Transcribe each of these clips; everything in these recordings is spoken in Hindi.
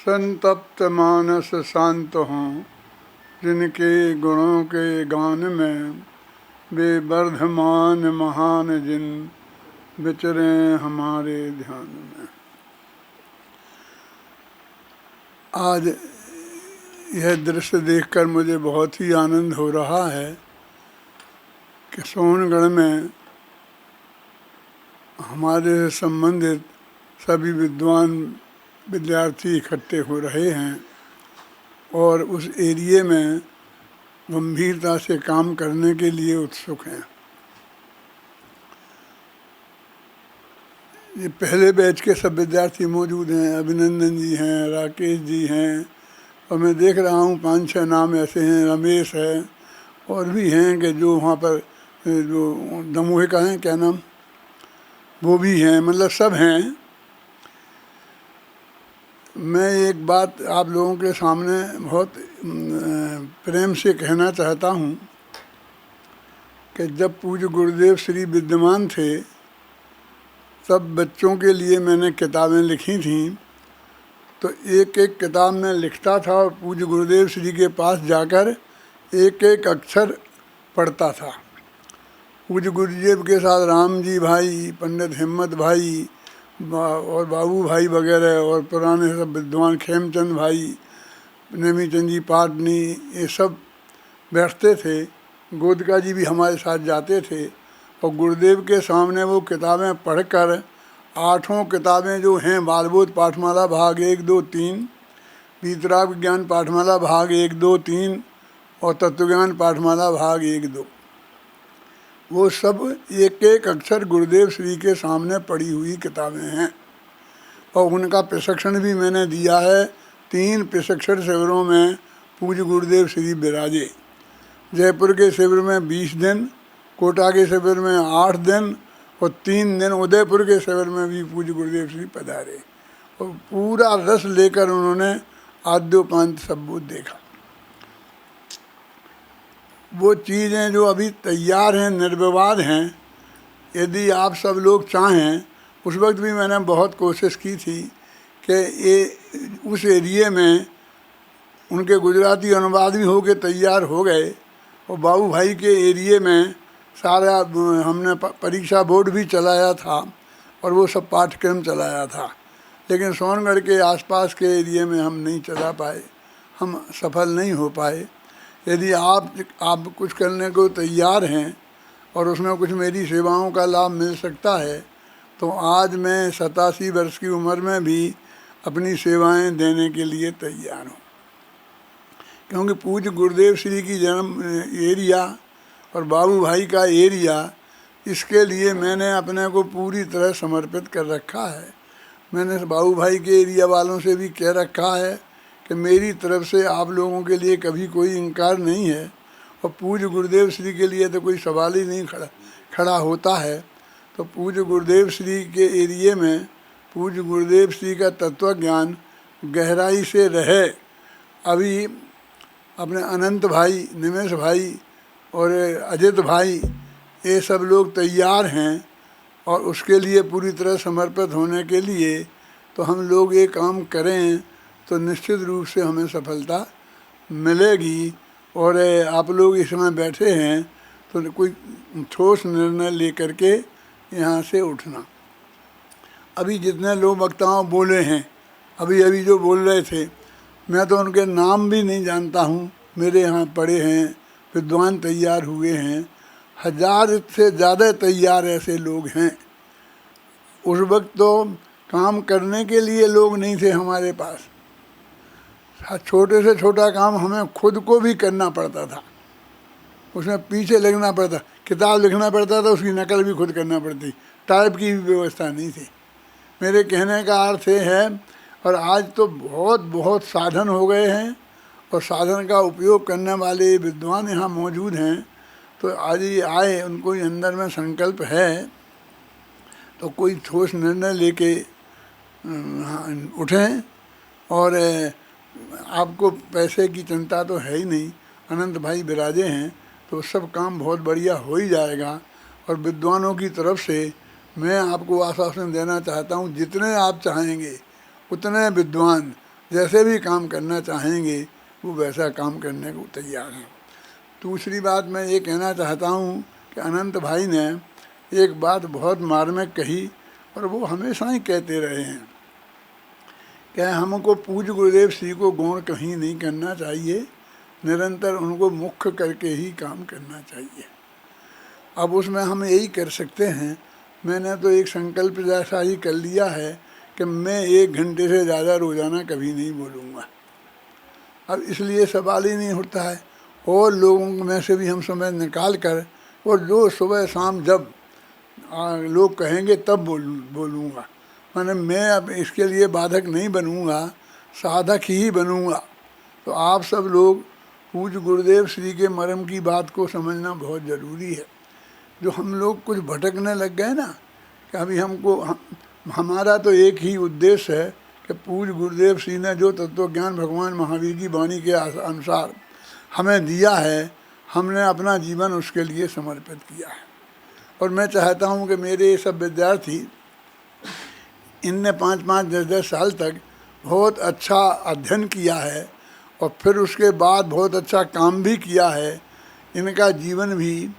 संतप्त मानस शांत हों, जिनके गुणों के गान में वे वर्धमान महान जिन विचरें हमारे ध्यान में। आज यह दृश्य देखकर मुझे बहुत ही आनंद हो रहा है कि सोनगढ़ में हमारे से संबंधित सभी विद्वान विद्यार्थी इकट्ठे हो रहे हैं और उस एरिए में गंभीरता से काम करने के लिए उत्सुक हैं। ये पहले बैच के सब विद्यार्थी मौजूद हैं, अभिनंदन जी हैं, राकेश जी हैं, और मैं देख रहा हूँ 5-6 नाम ऐसे हैं, रमेश है, और भी हैं कि जो वहाँ पर जो दमोह का हैं, क्या नाम, वो भी हैं, मतलब सब हैं। मैं एक बात आप लोगों के सामने बहुत प्रेम से कहना चाहता हूँ कि जब पूज्य गुरुदेव श्री विद्यमान थे तब बच्चों के लिए मैंने किताबें लिखी थीं, तो एक एक किताब में लिखता था और पूज्य गुरुदेव श्री के पास जाकर एक एक अक्षर पढ़ता था। पूज्य गुरुदेव के साथ राम जी भाई, पंडित हिम्मत भाई और बाबू भाई वगैरह और पुराने सब विद्वान खेमचंद भाई, नेमीचंद जी पाटनी, ये सब बैठते थे। गोदका जी भी हमारे साथ जाते थे और गुरुदेव के सामने वो किताबें पढ़कर 8 किताबें जो हैं, बालबोध पाठमाला भाग 1, 2, 3, वीतराग विज्ञान पाठमाला भाग 1, 2, 3 और तत्वज्ञान पाठमाला भाग 1, 2, वो सब एक एक अक्षर गुरुदेव श्री के सामने पढ़ी हुई किताबें हैं। और उनका प्रशिक्षण भी मैंने दिया है। 3 प्रशिक्षण शिविरों में पूज्य गुरुदेव श्री विराजे। जयपुर के शिविर में 20 दिन, कोटा के शिविर में 8 दिन और 3 दिन उदयपुर के शिविर में भी पूज्य गुरुदेव श्री पधारे और पूरा रस लेकर उन्होंने आद्योपांत सब वो देखा। वो चीज़ें जो अभी तैयार हैं, निर्विवाद हैं, यदि आप सब लोग चाहें, उस वक्त भी मैंने बहुत कोशिश की थी कि ये उस एरिए में उनके गुजराती अनुवाद भी हो के तैयार हो गए और बाबू भाई के एरिए में सारा हमने परीक्षा बोर्ड भी चलाया था और वो सब पाठ्यक्रम चलाया था, लेकिन सोनगढ़ के आसपास के एरिए में हम नहीं चला पाए, हम सफल नहीं हो पाए। यदि आप कुछ करने को तैयार हैं और उसमें कुछ मेरी सेवाओं का लाभ मिल सकता है तो आज मैं 87 वर्ष की उम्र में भी अपनी सेवाएं देने के लिए तैयार हूँ, क्योंकि पूज्य गुरुदेव श्री की जन्म एरिया और बाबू भाई का एरिया, इसके लिए मैंने अपने को पूरी तरह समर्पित कर रखा है। मैंने बाबू भाई के एरिया वालों से भी कह रखा है कि मेरी तरफ से आप लोगों के लिए कभी कोई इनकार नहीं है और पूज्य गुरुदेव श्री के लिए तो कोई सवाल ही नहीं खड़ा होता है। तो पूज्य गुरुदेव श्री के एरिए में पूज्य गुरुदेव श्री का तत्व ज्ञान गहराई से रहे। अभी अपने अनंत भाई, निमेश भाई और अजित भाई, ये सब लोग तैयार हैं और उसके लिए पूरी तरह समर्पित होने के लिए तो हम लोग ये काम करें तो निश्चित रूप से हमें सफलता मिलेगी। और आप लोग इसमें बैठे हैं तो कोई ठोस निर्णय लेकर के यहाँ से उठना। अभी जितने लोग वक्ताओं बोले हैं, अभी जो बोल रहे थे, मैं तो उनके नाम भी नहीं जानता हूँ। मेरे यहाँ पढ़े हैं, विद्वान तैयार हुए हैं, 1000 से ज़्यादा तैयार ऐसे लोग हैं। उस वक्त तो काम करने के लिए लोग नहीं थे हमारे पास। छोटे से छोटा काम हमें खुद को भी करना पड़ता था, उसमें पीछे लगना पड़ता, किताब लिखना पड़ता था, उसकी नकल भी खुद करना पड़ती, टाइप की भी व्यवस्था नहीं थी। मेरे कहने का अर्थ है, और आज तो बहुत साधन हो गए हैं और साधन का उपयोग करने वाले विद्वान यहाँ मौजूद हैं। तो आज ये आए, उनको अंदर में संकल्प है तो कोई ठोस निर्णय लेके उठें। और आपको पैसे की चिंता तो है ही नहीं, अनंत भाई विराजे हैं तो सब काम बहुत बढ़िया हो ही जाएगा। और विद्वानों की तरफ से मैं आपको आश्वासन देना चाहता हूँ, जितने आप चाहेंगे उतने विद्वान जैसे भी काम करना चाहेंगे वो वैसा काम करने को तैयार हैं। दूसरी बात मैं ये कहना चाहता हूँ कि अनंत भाई ने एक बात बहुत मार्मिक कही और वो हमेशा ही कहते रहे हैं कि हमको पूज्य गुरुदेव श्री को गौण कहीं नहीं करना चाहिए, निरंतर उनको मुख्य करके ही काम करना चाहिए। अब उसमें हम यही कर सकते हैं, मैंने तो एक संकल्प जैसा ही कर लिया है कि मैं 1 घंटे से ज़्यादा रोज़ाना कभी नहीं बोलूँगा। अब इसलिए सवाल ही नहीं उठता है, और लोगों में से भी हम समय निकाल कर और जो सुबह शाम जब लोग कहेंगे तब बोलूँगा। मैंने मैं अब इसके लिए बाधक नहीं बनूँगा, साधक ही बनूँगा। तो आप सब लोग पूज्य गुरुदेव श्री के मर्म की बात को समझना बहुत ज़रूरी है। जो हम लोग कुछ भटकने लग गए ना, कि अभी हमारा तो एक ही उद्देश्य है कि पूज्य गुरुदेव श्री ने जो तत्वज्ञान भगवान महावीर की वाणी के अनुसार हमें दिया है, हमने अपना जीवन उसके लिए समर्पित किया है। और मैं चाहता हूँ कि मेरे ये सब विद्यार्थी, इनने 5-5, 10-10 साल तक बहुत अच्छा अध्ययन किया है और फिर उसके बाद बहुत अच्छा काम भी किया है। इनका जीवन भी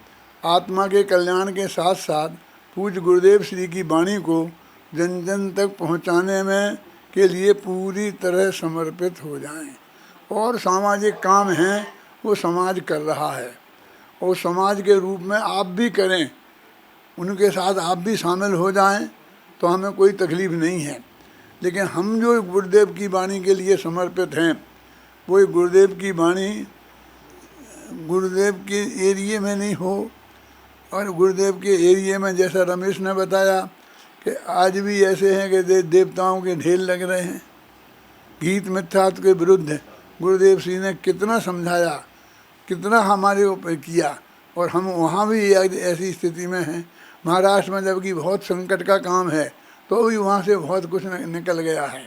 आत्मा के कल्याण के साथ साथ पूज्य गुरुदेव श्री की वाणी को जन जन तक पहुँचाने में के लिए पूरी तरह समर्पित हो जाएं। और सामाजिक काम हैं वो समाज कर रहा है, और समाज के रूप में आप भी करें, उनके साथ आप भी शामिल हो जाएं, तो हमें कोई तकलीफ़ नहीं है। लेकिन हम जो गुरुदेव की वाणी के लिए समर्पित हैं, वो गुरुदेव की वाणी गुरुदेव के एरिए में नहीं हो, और गुरुदेव के एरिए में जैसा रमेश ने बताया कि आज भी ऐसे हैं कि देवताओं के ढेर लग रहे हैं। गीत मिथ्यात्व के विरुद्ध गुरुदेव श्री ने कितना समझाया, कितना हमारे ऊपर किया, और हम वहाँ भी ऐसी स्थिति में हैं। महाराष्ट्र में जबकि बहुत संकट का काम है, तो भी वहाँ से बहुत कुछ निकल गया है।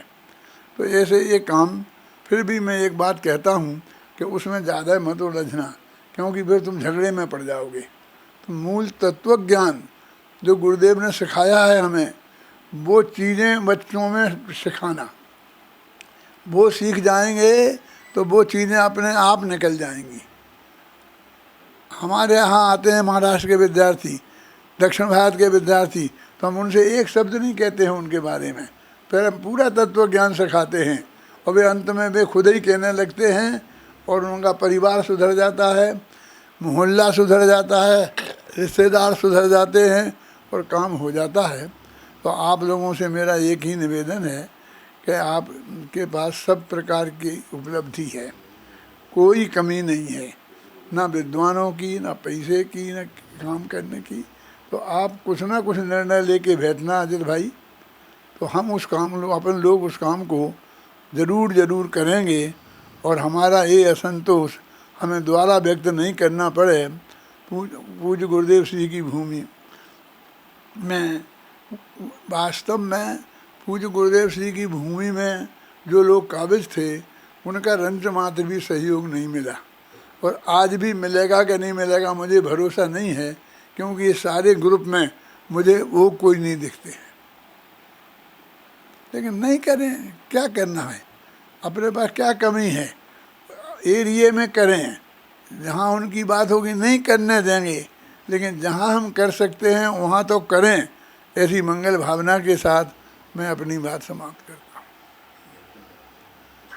तो ऐसे ये काम, फिर भी मैं एक बात कहता हूँ कि उसमें ज़्यादा मत उलझना, क्योंकि फिर तुम झगड़े में पड़ जाओगे। तो मूल तत्व ज्ञान जो गुरुदेव ने सिखाया है हमें, वो चीज़ें बच्चों में सिखाना, वो सीख जाएंगे तो वो चीज़ें अपने आप निकल जाएंगी। हमारे यहाँ आते हैं महाराष्ट्र के विद्यार्थी, दक्षिण भारत के विद्यार्थी, तो हम उनसे एक शब्द नहीं कहते हैं उनके बारे में, फिर हम पूरा तत्व ज्ञान सिखाते हैं, और वे अंत में वे खुद ही कहने लगते हैं, और उनका परिवार सुधर जाता है, मोहल्ला सुधर जाता है, रिश्तेदार सुधर जाते हैं, और काम हो जाता है। तो आप लोगों से मेरा एक ही निवेदन है कि आपके पास सब प्रकार की उपलब्धि है, कोई कमी नहीं है, ना विद्वानों की, ना पैसे की, ना काम करने की। तो आप कुछ ना कुछ निर्णय लेके बैठना अजित भाई, तो हम उस काम अपन लोग उस काम को ज़रूर करेंगे, और हमारा ये असंतोष हमें द्वारा व्यक्त नहीं करना पड़े। पूज्य गुरुदेव श्री की भूमि में, वास्तव में पूज्य गुरुदेव श्री की भूमि में जो लोग काबिज थे, उनका रंच मात्र भी सहयोग नहीं मिला, और आज भी मिलेगा कि नहीं मिलेगा मुझे भरोसा नहीं है, क्योंकि ये सारे ग्रुप में मुझे वो कोई नहीं दिखते हैं। लेकिन नहीं करें, क्या करना है, अपने पास क्या कमी है, एरिए में करें, जहाँ उनकी बात होगी नहीं करने देंगे, लेकिन जहाँ हम कर सकते हैं वहाँ तो करें। ऐसी मंगल भावना के साथ मैं अपनी बात समाप्त करता हूँ।